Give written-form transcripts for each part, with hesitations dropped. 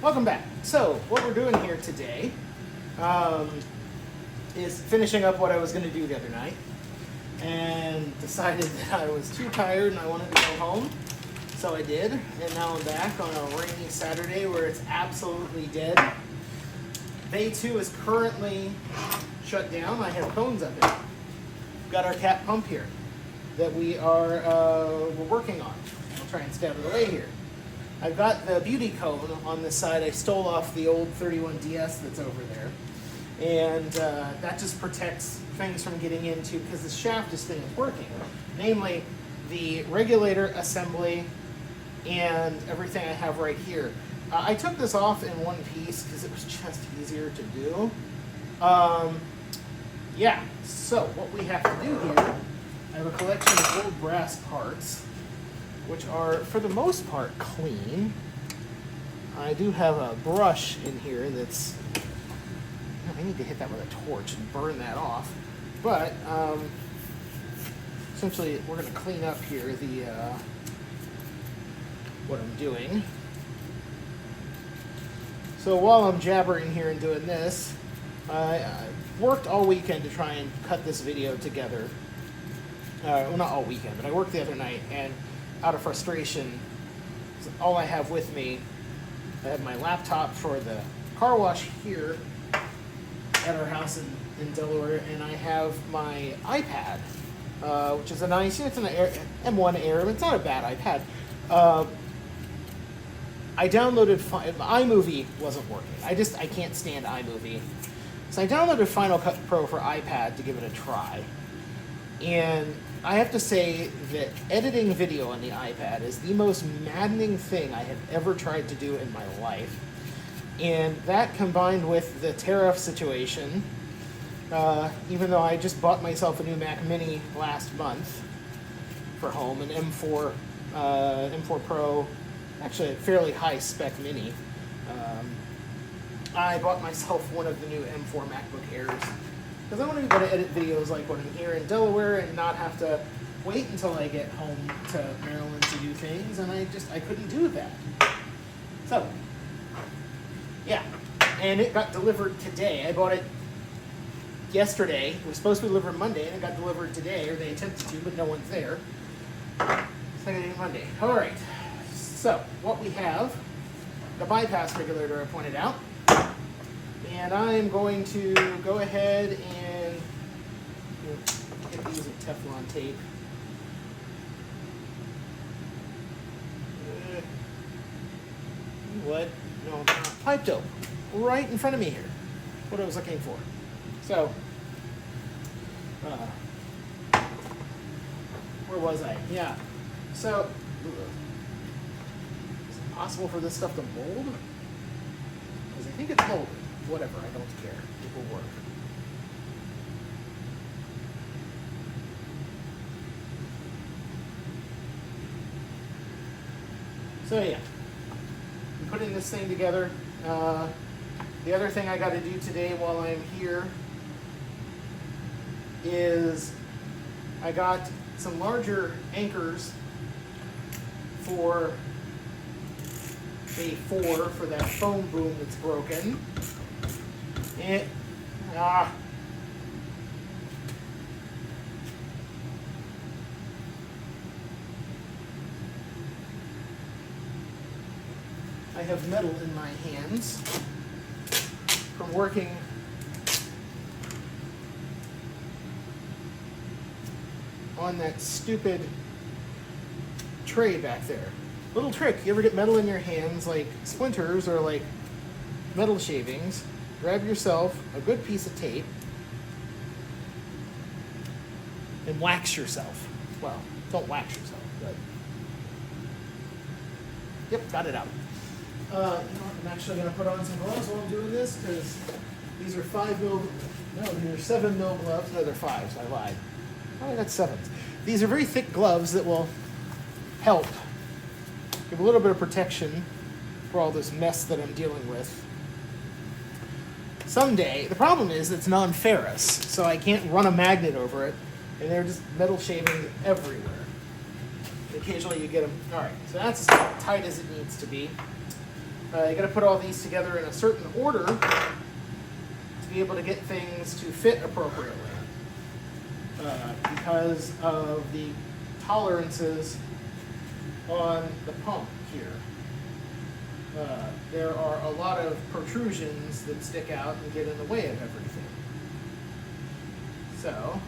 Welcome back. So, what we're doing here today is finishing up what I was going to do the other night, and decided that I was too tired and I wanted to go home. So I did, and now I'm back on a rainy Saturday where it's absolutely dead. Bay 2 is currently shut down. I have cones up here. We've got our cat pump here that we're working on. I'll try and stay out of the way here. I've got the beauty cone on this side. I stole off the old 31DS that's over there. And that just protects things from getting into, because the shaft this thing is working. Namely, the regulator assembly and everything I have right here. I took this off in one piece because it was just easier to do. Yeah, so what we have to do here, I have a collection of old brass parts, which are, for the most part, clean. I do have a brush in here that's, I need to hit that with a torch and burn that off. But, essentially, we're going to clean up here what I'm doing. So while I'm jabbering here and doing this, I worked all weekend to try and cut this video together. Well, not all weekend, but I worked the other night, and out of frustration, all I have with me, I have my laptop for the car wash here at our house in Delaware, and I have my iPad, which is a nice, it's an M1 Air, but it's not a bad iPad. I downloaded, iMovie wasn't working. I can't stand iMovie. So I downloaded Final Cut Pro for iPad to give it a try. And I have to say that editing video on the iPad is the most maddening thing I have ever tried to do in my life. And that, combined with the tariff situation, even though I just bought myself a new Mac Mini last month for home, an M4 Pro, actually a fairly high spec Mini. I bought myself one of the new M4 MacBook Airs because I want to be able to edit videos like when I'm here in Delaware and not have to wait until I get home to Maryland to do things, and I couldn't do that. So, yeah, and it got delivered today. I bought it yesterday. It was supposed to be delivered Monday, and it got delivered today, or they attempted to, but no one's there. Saturday, Monday. All right. So, what we have, the bypass regulator I pointed out, and I'm going to go ahead and get these with Teflon tape. What? No, not. Pipe dope. Right in front of me here. What I was looking for. So, where was I? Yeah. So, is it possible for this stuff to mold? Because I think it's molded. Whatever, I don't care. It will work. So yeah, I'm putting this thing together. The other thing I got to do today while I'm here is I got some larger anchors for Bay 4 for that foam boom that's broken. And I have metal in my hands from working on that stupid tray back there. Little trick, you ever get metal in your hands, like splinters or like metal shavings? Grab yourself a good piece of tape and wax yourself. Well, don't wax yourself, but yep, got it out. I'm actually going to put on some gloves while I'm doing this, because these are 7 mil gloves. No, they're 5s, I lied. Oh, I got 7s. These are very thick gloves that will help give a little bit of protection for all this mess that I'm dealing with. Someday, the problem is it's non-ferrous, so I can't run a magnet over it, and they're just metal shavings everywhere. And occasionally you get them. All right, so that's as tight as it needs to be. You got to put all these together in a certain order to be able to get things to fit appropriately. Because of the tolerances on the pump here. There are a lot of protrusions that stick out and get in the way of everything. So,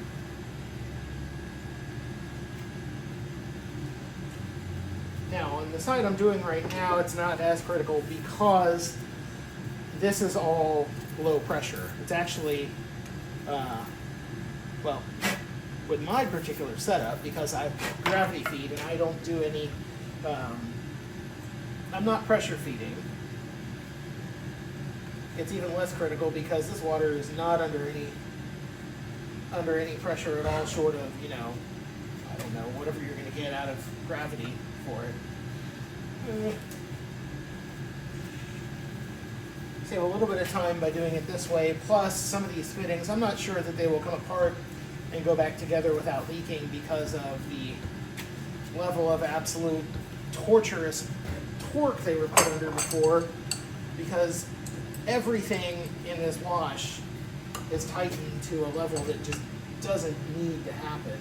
now on the side I'm doing right now, it's not as critical because this is all low pressure. It's actually, well, with my particular setup, because I gravity feed and I don't do any, I'm not pressure feeding. It's even less critical because this water is not under any pressure at all, short of, you know, I don't know, whatever you're going to get out of gravity for it. Save a little bit of time by doing it this way, plus some of these fittings, I'm not sure that they will come apart and go back together without leaking because of the level of absolute torturous torque they were put under before, because everything in this wash is tightened to a level that just doesn't need to happen.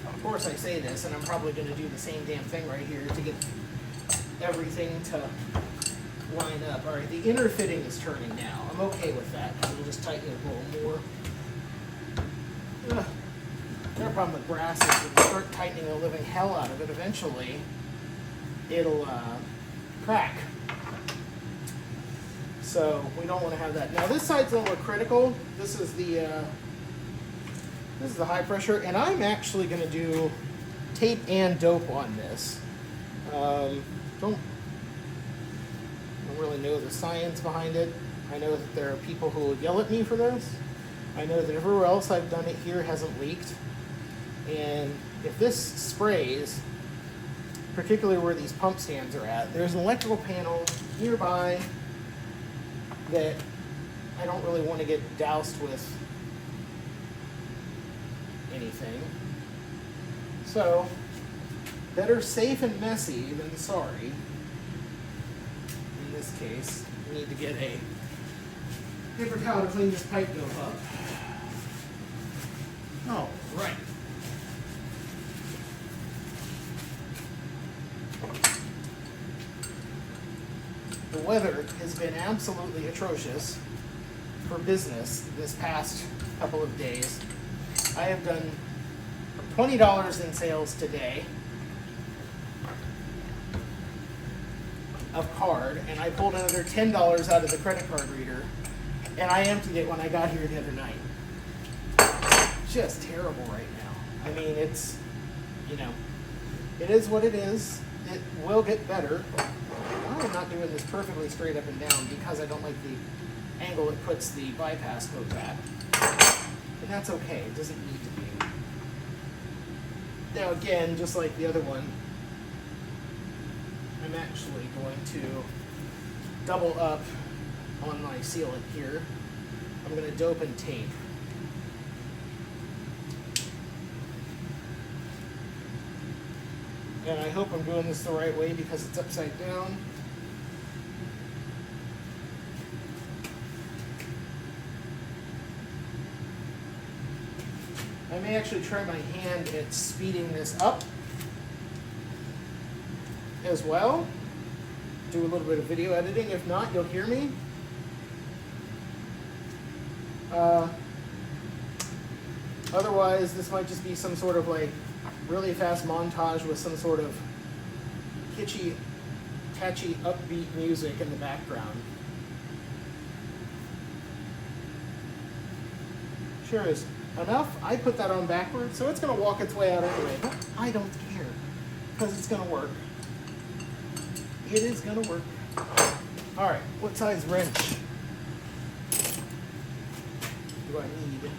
Of course I say this, and I'm probably going to do the same damn thing right here to get everything to line up. All right, the inner fitting is turning now. I'm okay with that. We'll just tighten it a little more. The other problem with brass is when you start tightening the living hell out of it, eventually it'll crack. So we don't want to have that. Now this side's a little critical. This is the high pressure, and I'm actually going to do tape and dope on this. Don't really know the science behind it. I know that there are people who will yell at me for this. I know that everywhere else I've done it here hasn't leaked. And if this sprays, particularly where these pump stands are at, there's an electrical panel nearby that I don't really want to get doused with anything. So, better safe and messy than sorry. In this case, we need to get a paper towel to clean this pipe dope up. Oh, right. The weather has been absolutely atrocious for business this past couple of days. I have done $20 in sales today of card, and I pulled another $10 out of the credit card reader, and I emptied it when I got here the other night. Just terrible right now. I mean, it's, you know, it is what it is. It will get better. I'm not doing this perfectly straight up and down because I don't like the angle it puts the bypass hose at. And that's okay. It doesn't need to be. Now again, just like the other one, I'm actually going to double up on my sealant here. I'm going to dope and tape. And I hope I'm doing this the right way because it's upside down. I may actually try my hand at speeding this up as well. Do a little bit of video editing. If not, you'll hear me. Otherwise, this might just be some sort of like really fast montage with some sort of kitschy, catchy, upbeat music in the background. Sure is enough. I put that on backwards, so it's going to walk its way out anyway. But I don't care, because it's going to work. It is going to work. All right, what size wrench do I need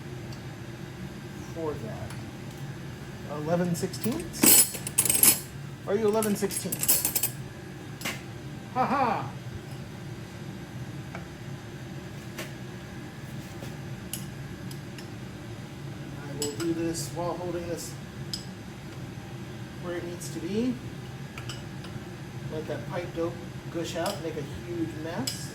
for that? 11/16? Are you 11/16? Haha! I will do this while holding this where it needs to be. Let that pipe dope gush out, make a huge mess.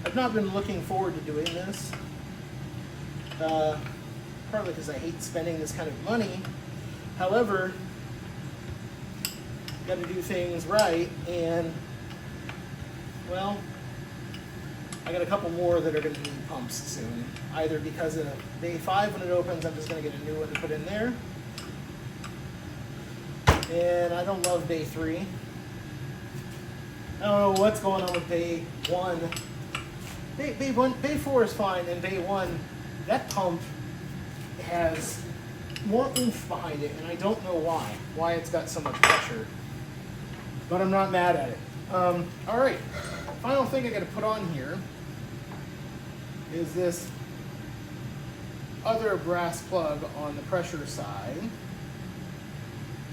I've not been looking forward to doing this, partly because I hate spending this kind of money. However, you got to do things right, and well, I got a couple more that are going to need pumps soon. Either because of Bay 5 when it opens, I'm just going to get a new one to put in there. And I don't love Bay 3. I don't know what's going on with Bay 1. Bay 4 is fine, and Bay 1, that pump has more oomph behind it, and I don't know why it's got so much pressure. But I'm not mad at it. All right, final thing I got to put on here is this other brass plug on the pressure side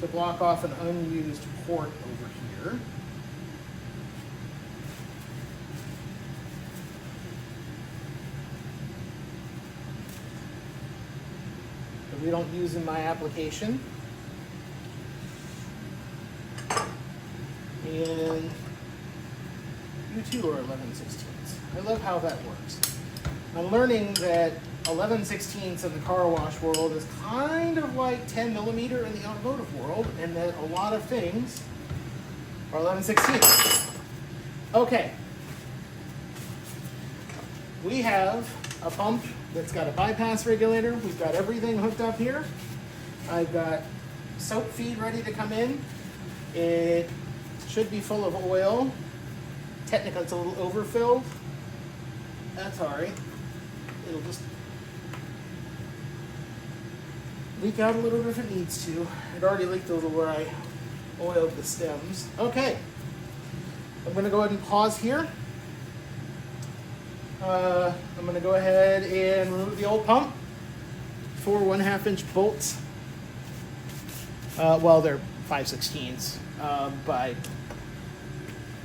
to block off an unused port over here. That we don't use in my application. And you too are 11/16. I love how that works. I'm learning that 11/16 in the car wash world is kind of like 10 millimeter in the automotive world, and that a lot of things are 11/16. Okay. We have a pump that's got a bypass regulator. We've got everything hooked up here. I've got soap feed ready to come in. It should be full of oil. Technically it's a little overfilled. That's alright. It'll just leak out a little bit if it needs to. It already leaked a little where I oiled the stems. Okay. I'm going to go ahead and pause here. I'm going to go ahead and remove the old pump. 4 1/2 inch bolts. Well, they're 5/16 by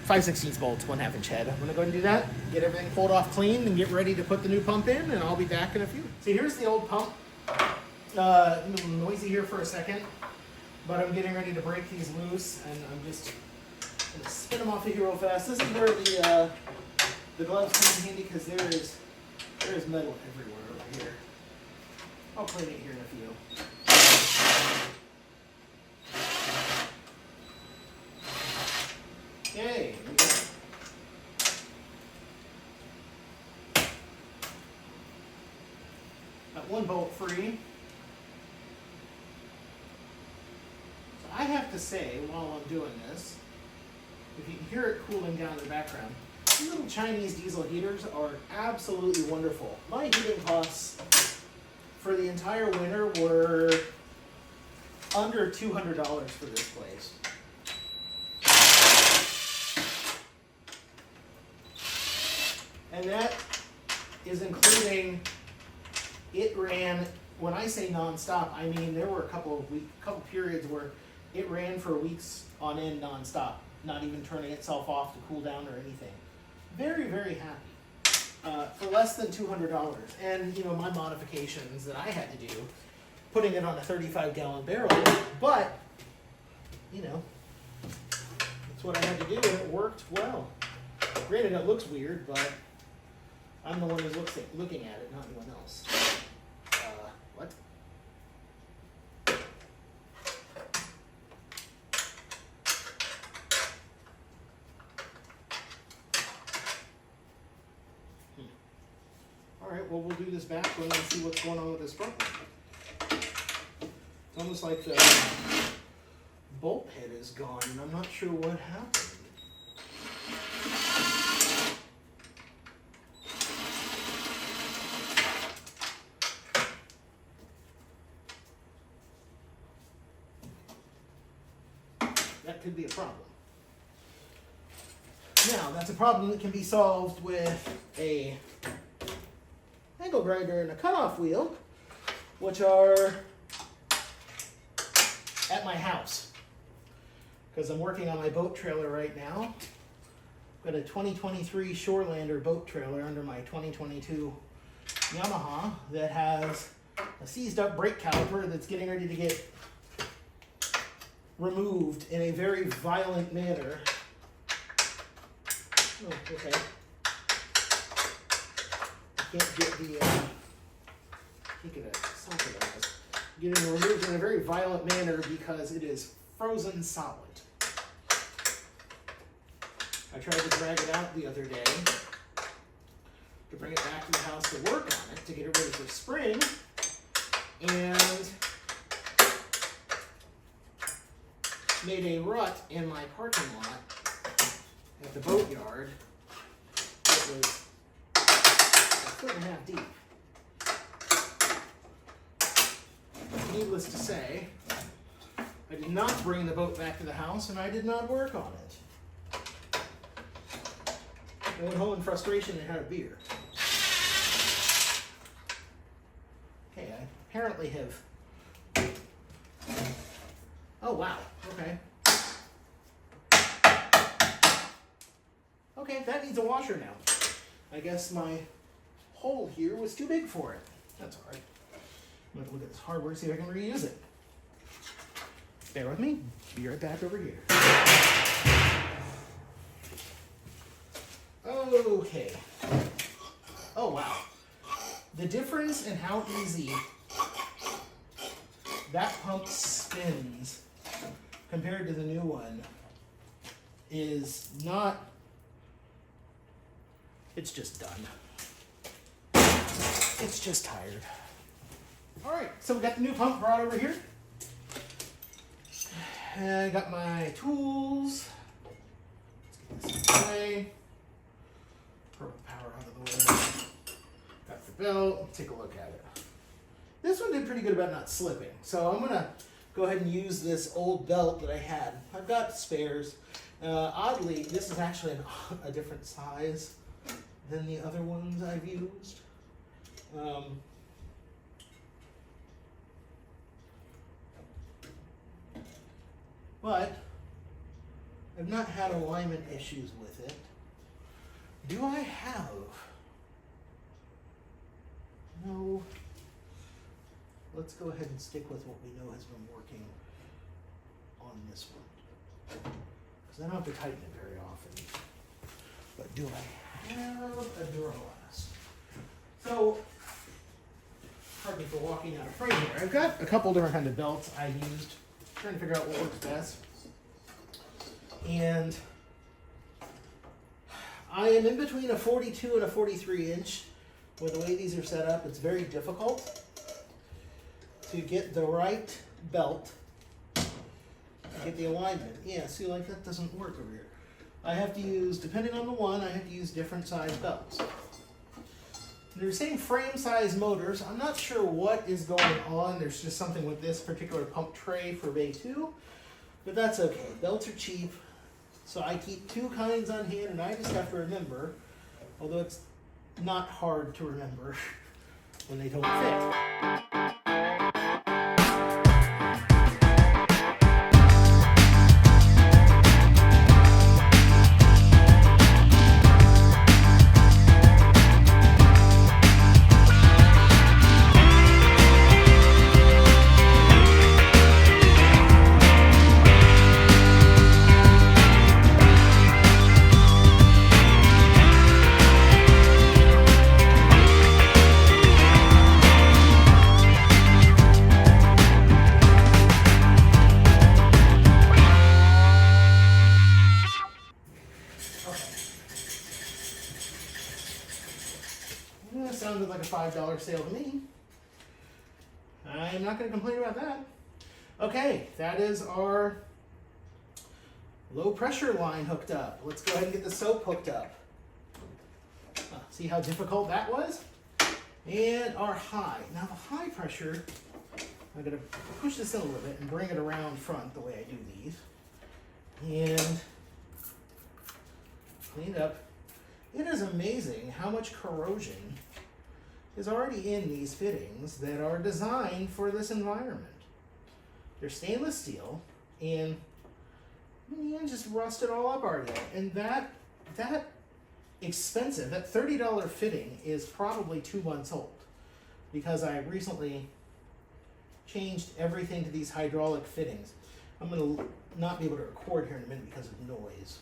5/16 bolts, 1/2 inch head. I'm going to go ahead and do that, get everything pulled off clean, and get ready to put the new pump in, and I'll be back in a few. So here's the old pump. A little noisy here for a second, but I'm getting ready to break these loose, and I'm just going to spin them off of here real fast. This is where the gloves come in handy, because there is metal everywhere over here. I'll clean it here in a few. Okay, we got one bolt free. So I have to say, while I'm doing this, if you can hear it cooling down in the background, these little Chinese diesel heaters are absolutely wonderful. My heating costs for the entire winter were under $200 for this place. And that is including, it ran, when I say nonstop, I mean there were a couple periods where it ran for weeks on end nonstop, not even turning itself off to cool down or anything. Very, very happy. For less than $200. And, you know, my modifications that I had to do, putting it on a 35-gallon barrel, but, you know, that's what I had to do, and it worked well. Granted, it looks weird, but I'm the one who's looking at it, not anyone else. What? Alright, well, we'll do this back one and see what's going on with this front one. It's almost like the bolt head is gone, and I'm not sure what happened. That could be a problem. Now, that's a problem that can be solved with a angle grinder and a cutoff wheel, which are at my house. Because I'm working on my boat trailer right now. Got a 2023 Shorelander boat trailer under my 2022 Yamaha that has a seized up brake caliper that's getting ready to get removed in a very violent manner. Oh, okay. I can't get the, can't get a socket on this. Getting removed in a very violent manner because it is frozen solid. I tried to drag it out the other day to bring it back to the house to work on it, to get it rid of the spring, and made a rut in my parking lot at the boatyard. It was a 1.5 feet deep. Needless to say, I did not bring the boat back to the house and I did not work on it. I went home in frustration and had a beer. Okay, I apparently have... Oh, wow. Okay. Okay, that needs a washer now. I guess my hole here was too big for it. That's all right. I'm going to look at this hardware, see if I can reuse it. Bear with me. Be right back over here. Okay. Oh, wow. The difference in how easy that pump spins compared to the new one is not... It's just done. It's just tired. All right, so we got the new pump brought over here. I got my tools. Let's get this away. Purple power out of the way. Got the belt. Take a look at it. This one did pretty good about not slipping. So I'm gonna go ahead and use this old belt that I had. I've got spares. Oddly, this is actually a different size than the other ones I've used. But I've not had alignment issues with it. Do I have? No. Let's go ahead and stick with what we know has been working on this one. Because I don't have to tighten it very often. But do I have a Duralast? So, pardon me for walking out of frame here. I've got a couple different kind of belts I've used. Trying to figure out what works best. And I am in between a 42 and a 43 inch. With the way these are set up, it's very difficult to get the right belt to get the alignment. Yeah, see, like that doesn't work over here. I have to use, depending on the one, I have to use different size belts. They're the same frame size motors. I'm not sure what is going on. There's just something with this particular pump tray for Bay 2, but that's okay. Belts are cheap, so I keep two kinds on hand, and I just have to remember, although it's not hard to remember when they don't fit. That sounded like a $5 sale to me. I'm not going to complain about that. Okay, that is our low pressure line hooked up. Let's go ahead and get the soap hooked up. See how difficult that was? And our high. Now the high pressure, I'm going to push this in a little bit and bring it around front the way I do these. And clean it up. It is amazing how much corrosion is already in these fittings that are designed for this environment. They're stainless steel, and man, just rusted all up already. And that that expensive. That $30 fitting is probably 2 months old because I recently changed everything to these hydraulic fittings. I'm going to not be able to record here in a minute because of noise.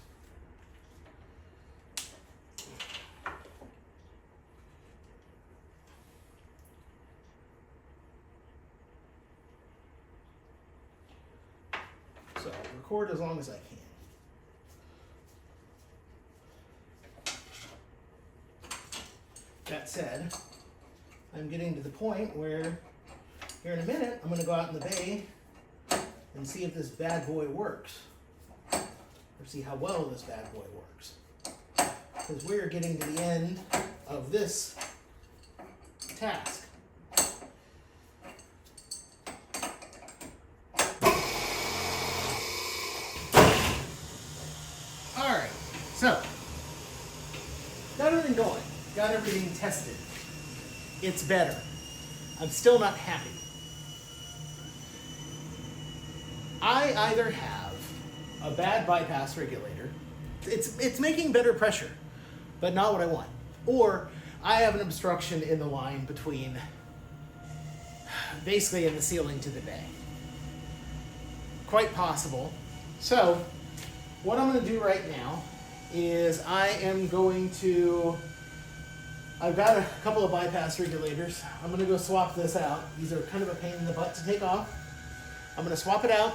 So I'll record as long as I can. That said, I'm getting to the point where here in a minute, I'm going to go out in the bay and see if this bad boy works. Or see how well this bad boy works. Because we're getting to the end of this task. Alright, so, got everything going. Got everything tested. It's better. I'm still not happy. I either have a bad bypass regulator, it's making better pressure, but not what I want, or I have an obstruction in the line between, basically in the ceiling to the bay. Quite possible. So, what I'm going to do right now is I've got a couple of bypass regulators. I'm going to go swap this out. These are kind of a pain in the butt to take off. I'm going to swap it out,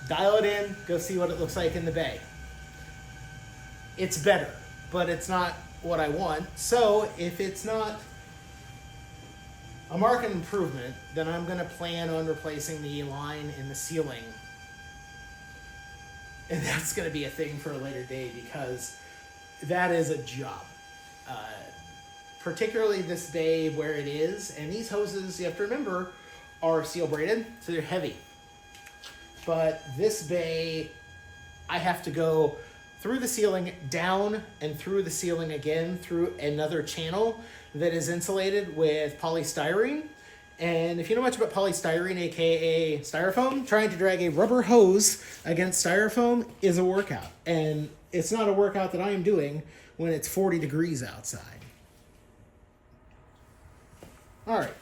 dial it in, go see what it looks like in the bay. It's better, but it's not what I want. So if it's not a marked improvement, then I'm going to plan on replacing the line in the ceiling. And that's going to be a thing for a later day because that is a job. Particularly this bay where it is. And these hoses, you have to remember, are seal braided, so they're heavy. But this bay, I have to go through the ceiling, down, and through the ceiling again, through another channel that is insulated with polystyrene. And if you know much about polystyrene, aka styrofoam, trying to drag a rubber hose against styrofoam is a workout. And it's not a workout that I am doing when it's 40 degrees outside. All right.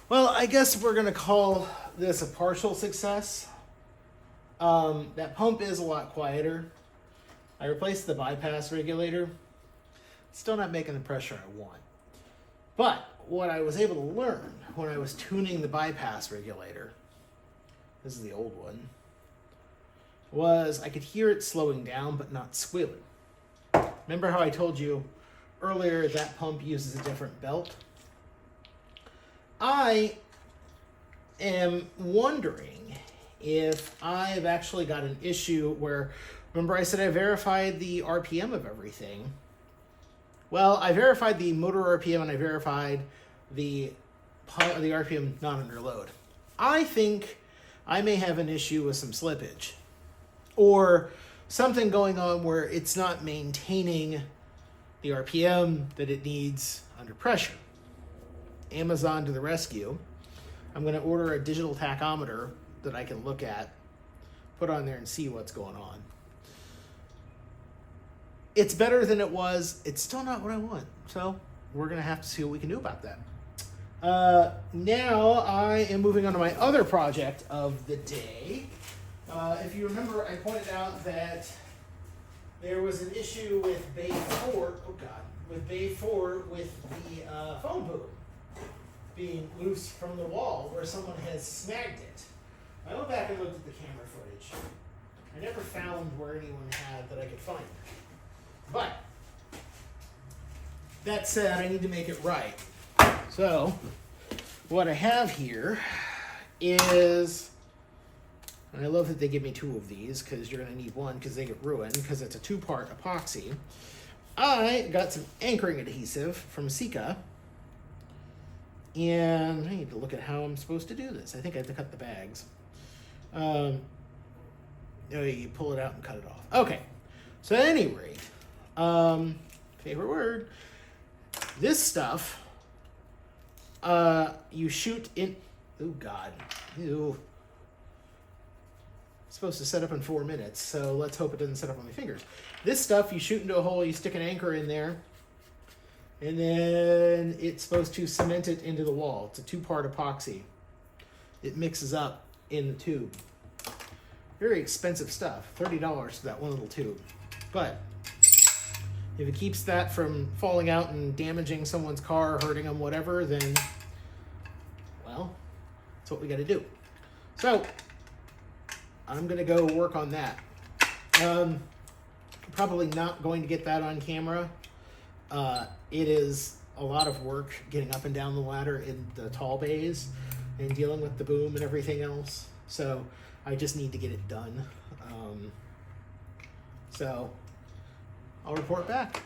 Well, I guess we're going to call this a partial success. That pump is a lot quieter. I replaced the bypass regulator. Still not making the pressure I want. But what I was able to learn when I was tuning the bypass regulator, this is the old one, was I could hear it slowing down but not squealing. Remember how I told you earlier that pump uses a different belt? I am wondering if I've actually got an issue where, remember I said I verified the RPM of everything? Well, I verified the motor RPM and I verified the RPM not under load. I think I may have an issue with some slippage or something going on where it's not maintaining the RPM that it needs under pressure. Amazon to the rescue. I'm going to order a digital tachometer that I can look at, put on there and see what's going on. It's better than it was. It's still not what I want. So we're going to have to see what we can do about that. Now I am moving on to my other project of the day. If you remember, I pointed out that there was an issue with Bay 4, with the phone boom being loose from the wall where someone has snagged it. I went back and looked at the camera footage. I never found where anyone had that I could find. But that said, I need to make it right. So what I have here is, and I love that they give me two of these because you're going to need one because they get ruined because it's a two-part epoxy. I got some anchoring adhesive from Sika. And I need to look at how I'm supposed to do this. I think I have to cut the bags. You pull it out and cut it off. Okay. So at any rate, favorite word. This stuff, you shoot in. Oh God. Ew. It's supposed to set up in 4 minutes, so let's hope it doesn't set up on my fingers. This stuff, you shoot into a hole, you stick an anchor in there, and then it's supposed to cement it into the wall. It's a 2-part epoxy. It mixes up in the tube. Very expensive stuff, $30 for that one little tube. But if it keeps that from falling out and damaging someone's car, hurting them, whatever, then, well, that's what we got to do. So I'm going to go work on that. Probably not going to get that on camera. It is a lot of work getting up and down the ladder in the tall bays and dealing with the boom and everything else. So I just need to get it done. So I'll report back.